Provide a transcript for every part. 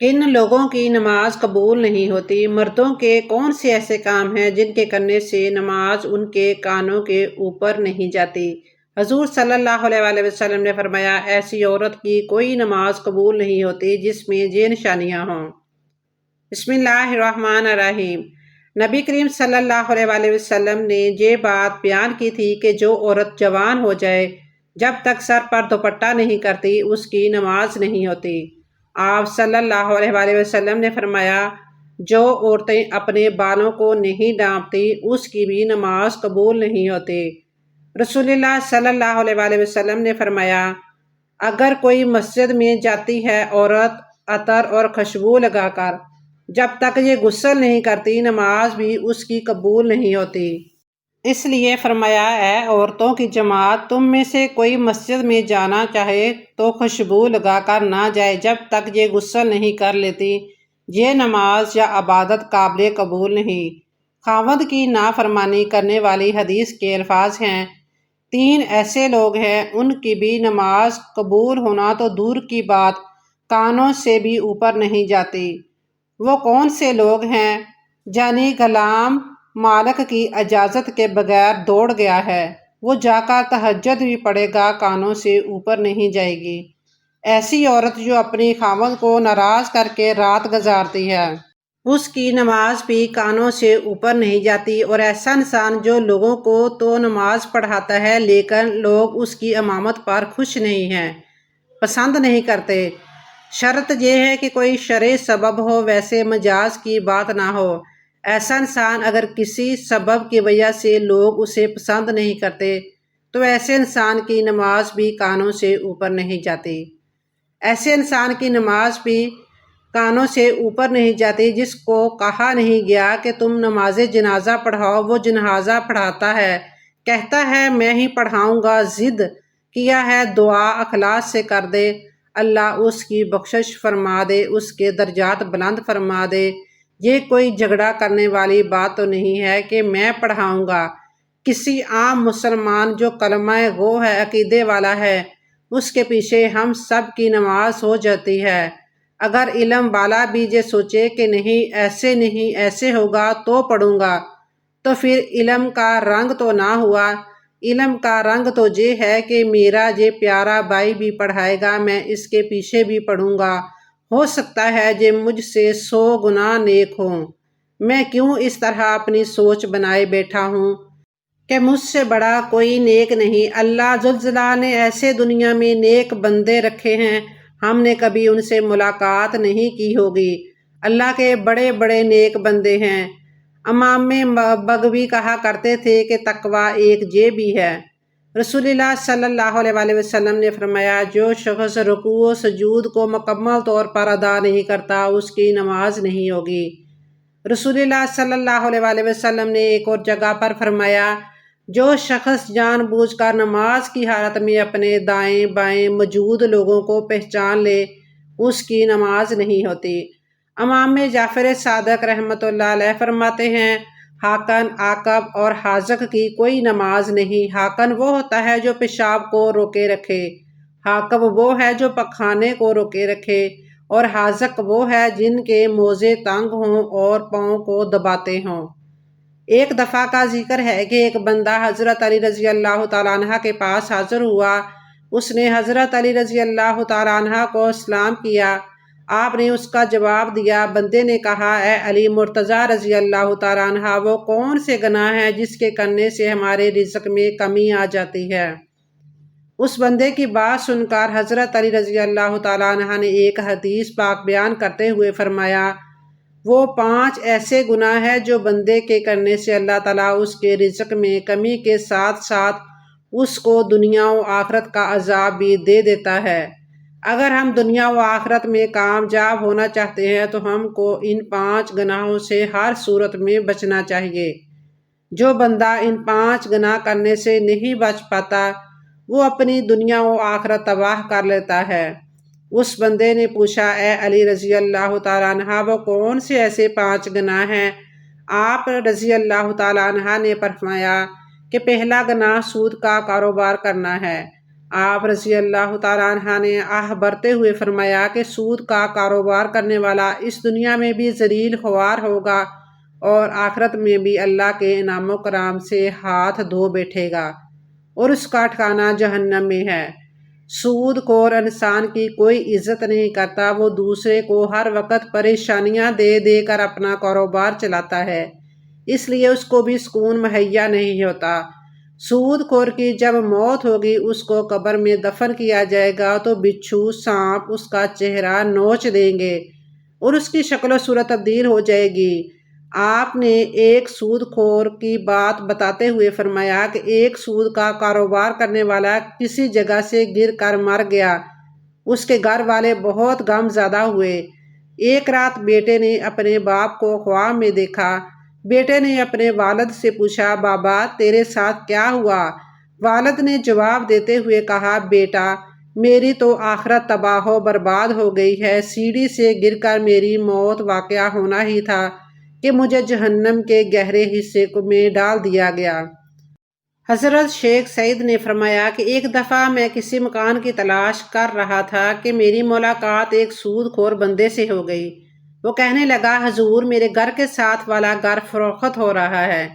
کن لوگوں کی نماز قبول نہیں ہوتی؟ مردوں کے کون سے ایسے کام ہیں جن کے کرنے سے نماز ان کے کانوں کے اوپر نہیں جاتی؟ حضور صلی اللہ علیہ وآلہ وسلم نے فرمایا، ایسی عورت کی کوئی نماز قبول نہیں ہوتی جس میں یہ نشانیاں ہوں۔ بسم اللہ الرحمن الرحیم۔ نبی کریم صلی اللہ علیہ وآلہ وسلم نے یہ بات بیان کی تھی کہ جو عورت جوان ہو جائے جب تک سر پر دوپٹہ نہیں کرتی اس کی نماز نہیں ہوتی۔ آپ صلی اللہ علیہ وآلہ وسلم نے فرمایا، جو عورتیں اپنے بالوں کو نہیں ڈھانپتی اس کی بھی نماز قبول نہیں ہوتی۔ رسول اللہ صلی اللہ علیہ وآلہ وسلم نے فرمایا، اگر کوئی مسجد میں جاتی ہے عورت عطر اور خوشبو لگا کر، جب تک یہ غسل نہیں کرتی نماز بھی اس کی قبول نہیں ہوتی۔ اس لیے فرمایا، اے عورتوں کی جماعت، تم میں سے کوئی مسجد میں جانا چاہے تو خوشبو لگا کر نہ جائے جب تک یہ غسل نہیں کر لیتی، یہ نماز یا عبادت قابل قبول نہیں۔ خاوند کی نافرمانی کرنے والی حدیث کے الفاظ ہیں، 3 ایسے لوگ ہیں ان کی بھی نماز قبول ہونا تو دور کی بات کانوں سے بھی اوپر نہیں جاتی۔ وہ کون سے لوگ ہیں؟ جانی غلام مالک کی اجازت کے بغیر دوڑ گیا ہے، وہ جا کر تہجد بھی پڑھے گا، کانوں سے اوپر نہیں جائے گی۔ ایسی عورت جو اپنی خاوند کو ناراض کر کے رات گزارتی ہے، اس کی نماز بھی کانوں سے اوپر نہیں جاتی۔ اور ایسا انسان جو لوگوں کو تو نماز پڑھاتا ہے لیکن لوگ اس کی امامت پر خوش نہیں ہیں، پسند نہیں کرتے۔ شرط یہ ہے کہ کوئی شرعی سبب ہو، ویسے مجاز کی بات نہ ہو۔ ایسا انسان اگر کسی سبب کی وجہ سے لوگ اسے پسند نہیں کرتے تو ایسے انسان کی نماز بھی کانوں سے اوپر نہیں جاتی۔ ایسے انسان کی نماز بھی کانوں سے اوپر نہیں جاتی جس کو کہا نہیں گیا کہ تم نماز جنازہ پڑھاؤ، وہ جنازہ پڑھاتا ہے، کہتا ہے میں ہی پڑھاؤں گا، ضد کیا ہے دعا اخلاص سے کر دے، اللہ اس کی بخشش فرما دے، اس کے درجات بلند فرما دے۔ یہ کوئی جھگڑا کرنے والی بات تو نہیں ہے کہ میں پڑھاؤں گا۔ کسی عام مسلمان جو کلمہ گو ہے، عقیدے والا ہے، اس کے پیچھے ہم سب کی نماز ہو جاتی ہے۔ اگر علم والا بھی یہ سوچے کہ نہیں ایسے ہوگا تو پڑھوں گا، تو پھر علم کا رنگ تو نہ ہوا۔ علم کا رنگ تو یہ ہے کہ میرا یہ پیارا بھائی بھی پڑھائے گا، میں اس کے پیچھے بھی پڑھوں گا، ہو سکتا ہے یہ مجھ سے 100 گنا نیک ہوں۔ میں کیوں اس طرح اپنی سوچ بنائے بیٹھا ہوں کہ مجھ سے بڑا کوئی نیک نہیں؟ اللہ ذوالجلال نے ایسے دنیا میں نیک بندے رکھے ہیں، ہم نے کبھی ان سے ملاقات نہیں کی ہوگی۔ اللہ کے بڑے بڑے نیک بندے ہیں۔ امام بغوی کہا کرتے تھے کہ تقویٰ ایک یہ بھی ہے۔ رسول اللہ صلی اللہ علیہ وآلہ وسلم نے فرمایا، جو شخص رکوع و سجود کو مکمل طور پر ادا نہیں کرتا اس کی نماز نہیں ہوگی۔ رسول اللہ صلی اللہ علیہ وآلہ وسلم نے ایک اور جگہ پر فرمایا، جو شخص جان بوجھ کر نماز کی حالت میں اپنے دائیں بائیں موجود لوگوں کو پہچان لے اس کی نماز نہیں ہوتی۔ امام جعفر صادق رحمۃ اللہ علیہ فرماتے ہیں، حاقن، عاقب اور حاذق کی کوئی نماز نہیں۔ حاقن وہ ہوتا ہے جو پیشاب کو روکے رکھے، عاقب وہ ہے جو پخانے کو روکے رکھے، اور حاذق وہ ہے جن کے موزے تنگ ہوں اور پاؤں کو دباتے ہوں۔ ایک دفعہ کا ذکر ہے کہ ایک بندہ حضرت علی رضی اللہ تعالیٰ عنہ کے پاس حاضر ہوا۔ اس نے حضرت علی رضی اللہ تعالیٰ عنہ کو سلام کیا۔ آپ نے اس کا جواب دیا۔ بندے نے کہا، اے علی مرتضیٰ رضی اللہ تعالیٰ عنہ، وہ کون سے گناہ ہیں جس کے کرنے سے ہمارے رزق میں کمی آ جاتی ہے؟ اس بندے کی بات سن کر حضرت علی رضی اللہ تعالیٰ عنہ نے ایک حدیث پاک بیان کرتے ہوئے فرمایا، وہ 5 ایسے گناہ ہیں جو بندے کے کرنے سے اللہ تعالیٰ اس کے رزق میں کمی کے ساتھ ساتھ اس کو دنیا و آخرت کا عذاب بھی دے دیتا ہے۔ اگر ہم دنیا و آخرت میں کامیاب ہونا چاہتے ہیں تو ہم کو ان 5 گناہوں سے ہر صورت میں بچنا چاہیے۔ جو بندہ ان 5 گناہ کرنے سے نہیں بچ پاتا وہ اپنی دنیا و آخرت تباہ کر لیتا ہے۔ اس بندے نے پوچھا، اے علی رضی اللہ تعالیٰ عنہ، وہ کون سے ایسے 5 گناہ ہیں؟ آپ رضی اللہ تعالیٰ عنہ نے فرمایا کہ پہلا گناہ سود کا کاروبار کرنا ہے، آپ رضی اللہ تعالیٰ عنہ نے آہ بھرتے ہوئے فرمایا کہ سود کا کاروبار کرنے والا اس دنیا میں بھی ذلیل خوار ہوگا اور آخرت میں بھی اللہ کے انعام و کرام سے ہاتھ دھو بیٹھے گا، اور اس کا ٹھکانہ جہنم میں ہے۔ سود خور انسان کی کوئی عزت نہیں کرتا، وہ دوسرے کو ہر وقت پریشانیاں دے دے کر اپنا کاروبار چلاتا ہے، اس لیے اس کو بھی سکون مہیا نہیں ہوتا۔ سود خور کی جب موت ہوگی، اس کو قبر میں دفن کیا جائے گا تو بچھو سانپ اس کا چہرہ نوچ دیں گے اور اس کی شکل و صورت تبدیل ہو جائے گی۔ آپ نے ایک سود خور کی بات بتاتے ہوئے فرمایا کہ ایک سود کا کاروبار کرنے والا کسی جگہ سے گر کر مر گیا، اس کے گھر والے بہت غم زدہ ہوئے۔ ایک رات بیٹے نے اپنے باپ کو خواب میں دیکھا۔ بیٹے نے اپنے والد سے پوچھا، بابا تیرے ساتھ کیا ہوا؟ والد نے جواب دیتے ہوئے کہا، بیٹا میری تو آخرت تباہ و برباد ہو گئی ہے، سیڑھی سے گر کر میری موت واقع ہونا ہی تھا کہ مجھے جہنم کے گہرے حصے میں ڈال دیا گیا۔ حضرت شیخ سعید نے فرمایا کہ ایک دفعہ میں کسی مکان کی تلاش کر رہا تھا کہ میری ملاقات ایک سود خور بندے سے ہو گئی۔ وہ کہنے لگا، حضور میرے گھر کے ساتھ والا گھر فروخت ہو رہا ہے،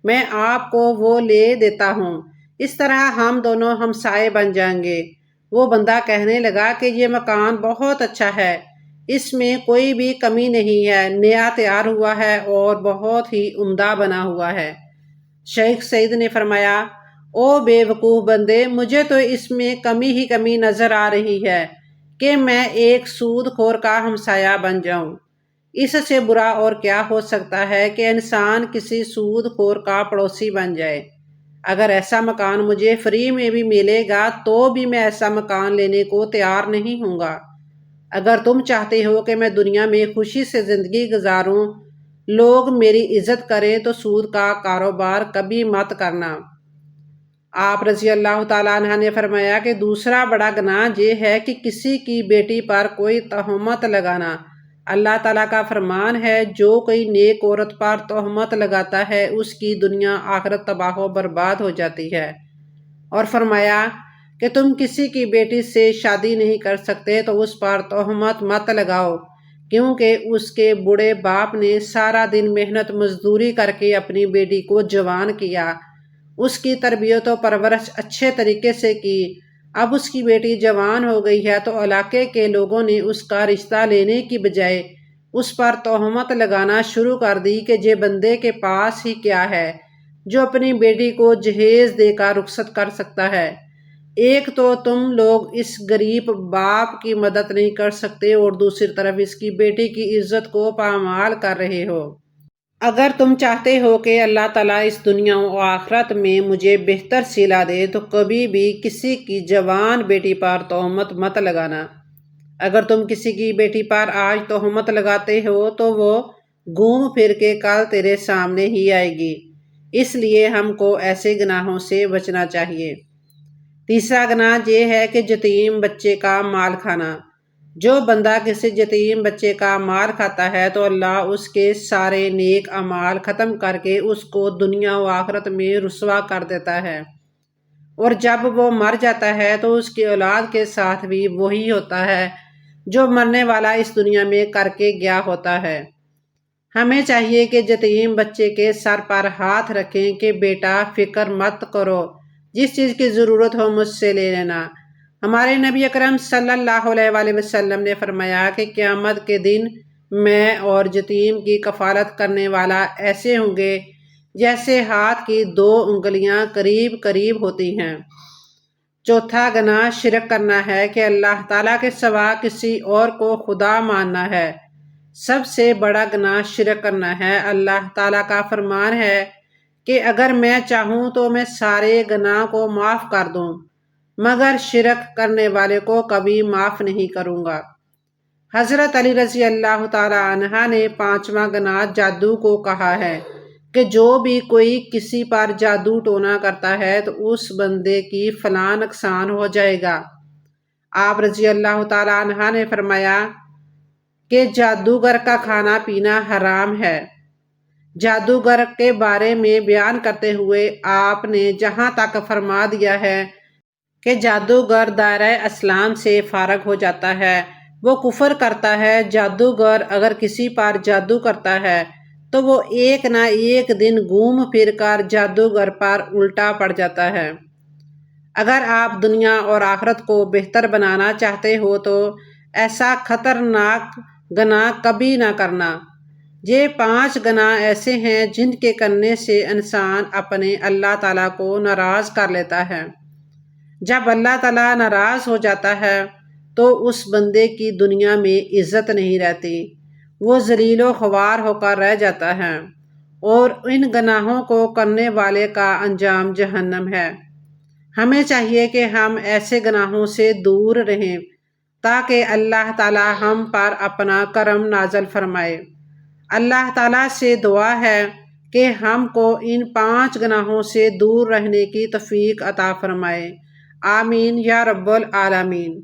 میں آپ کو وہ لے دیتا ہوں، اس طرح ہم دونوں ہمسائے بن جائیں گے۔ وہ بندہ کہنے لگا کہ یہ مکان بہت اچھا ہے، اس میں کوئی بھی کمی نہیں ہے، نیا تیار ہوا ہے اور بہت ہی عمدہ بنا ہوا ہے۔ شیخ سعید نے فرمایا، او بے وقوف بندے، مجھے تو اس میں کمی ہی کمی نظر آ رہی ہے کہ میں ایک سود خور کا ہمسایہ بن جاؤں۔ اس سے برا اور کیا ہو سکتا ہے کہ انسان کسی سود خور کا پڑوسی بن جائے۔ اگر ایسا مکان مجھے فری میں بھی ملے گا تو بھی میں ایسا مکان لینے کو تیار نہیں ہوں گا۔ اگر تم چاہتے ہو کہ میں دنیا میں خوشی سے زندگی گزاروں، لوگ میری عزت کریں، تو سود کا کاروبار کبھی مت کرنا۔ آپ رضی اللہ تعالیٰ عنہ نے فرمایا کہ دوسرا بڑا گناہ یہ ہے کہ کسی کی بیٹی پر کوئی تہمت لگانا۔ اللہ تعالیٰ کا فرمان ہے، جو کوئی نیک عورت پر تہمت لگاتا ہے اس کی دنیا آخرت تباہ و برباد ہو جاتی ہے، اور فرمایا کہ تم کسی کی بیٹی سے شادی نہیں کر سکتے تو اس پر تہمت مت لگاؤ، کیونکہ اس کے بوڑھے باپ نے سارا دن محنت مزدوری کر کے اپنی بیٹی کو جوان کیا، اس کی تربیت و پرورش اچھے طریقے سے کی۔ اب اس کی بیٹی جوان ہو گئی ہے تو علاقے کے لوگوں نے اس کا رشتہ لینے کی بجائے اس پر تہمت لگانا شروع کر دی کہ یہ بندے کے پاس ہی کیا ہے جو اپنی بیٹی کو جہیز دے کر رخصت کر سکتا ہے۔ ایک تو تم لوگ اس غریب باپ کی مدد نہیں کر سکتے اور دوسری طرف اس کی بیٹی کی عزت کو پامال کر رہے ہو۔ اگر تم چاہتے ہو کہ اللہ تعالیٰ اس دنیا و آخرت میں مجھے بہتر صلہ دے تو کبھی بھی کسی کی جوان بیٹی پر تہمت مت لگانا۔ اگر تم کسی کی بیٹی پر آج تہمت لگاتے ہو تو وہ گھوم پھر کے کل تیرے سامنے ہی آئے گی، اس لیے ہم کو ایسے گناہوں سے بچنا چاہیے۔ تیسرا گناہ یہ ہے کہ یتیم بچے کا مال کھانا۔ جو بندہ کسی یتیم بچے کا مال کھاتا ہے تو اللہ اس کے سارے نیک اعمال ختم کر کے اس کو دنیا و آخرت میں رسوا کر دیتا ہے، اور جب وہ مر جاتا ہے تو اس کی اولاد کے ساتھ بھی وہی ہوتا ہے جو مرنے والا اس دنیا میں کر کے گیا ہوتا ہے۔ ہمیں چاہیے کہ یتیم بچے کے سر پر ہاتھ رکھیں کہ بیٹا فکر مت کرو، جس چیز کی ضرورت ہو مجھ سے لے لینا۔ ہمارے نبی اکرم صلی اللہ علیہ وآلہ وسلم نے فرمایا کہ قیامت کے دن میں اور یتیم کی کفالت کرنے والا ایسے ہوں گے جیسے ہاتھ کی دو انگلیاں قریب قریب ہوتی ہیں۔ چوتھا گناہ شرک کرنا ہے کہ اللہ تعالیٰ کے سوا کسی اور کو خدا ماننا ہے۔ سب سے بڑا گناہ شرک کرنا ہے۔ اللہ تعالیٰ کا فرمان ہے کہ اگر میں چاہوں تو میں سارے گناہ کو معاف کر دوں، مگر شرک کرنے والے کو کبھی معاف نہیں کروں گا۔ حضرت علی رضی اللہ تعالیٰ عنہ نے پانچواں گناہ جادو کو کہا ہے کہ جو بھی کوئی کسی پر جادو ٹونا کرتا ہے تو اس بندے کی فلاں نقصان ہو جائے گا۔ آپ رضی اللہ تعالیٰ عنہ نے فرمایا کہ جادوگر کا کھانا پینا حرام ہے۔ جادوگر کے بارے میں بیان کرتے ہوئے آپ نے جہاں تک فرما دیا ہے کہ جادوگر دائرہ اسلام سے فارغ ہو جاتا ہے، وہ کفر کرتا ہے۔ جادوگر اگر کسی پر جادو کرتا ہے تو وہ ایک نہ ایک دن گھوم پھر کر جادوگر پر الٹا پڑ جاتا ہے۔ اگر آپ دنیا اور آخرت کو بہتر بنانا چاہتے ہو تو ایسا خطرناک گناہ کبھی نہ کرنا۔ یہ 5 گناہ ایسے ہیں جن کے کرنے سے انسان اپنے اللہ تعالیٰ کو ناراض کر لیتا ہے۔ جب اللہ تعالیٰ ناراض ہو جاتا ہے تو اس بندے کی دنیا میں عزت نہیں رہتی، وہ ذلیل و خوار ہو کر رہ جاتا ہے، اور ان گناہوں کو کرنے والے کا انجام جہنم ہے۔ ہمیں چاہیے کہ ہم ایسے گناہوں سے دور رہیں تاکہ اللہ تعالیٰ ہم پر اپنا کرم نازل فرمائے۔ اللہ تعالیٰ سے دعا ہے کہ ہم کو ان 5 گناہوں سے دور رہنے کی توفیق عطا فرمائے۔ آمین یا رب العالمین۔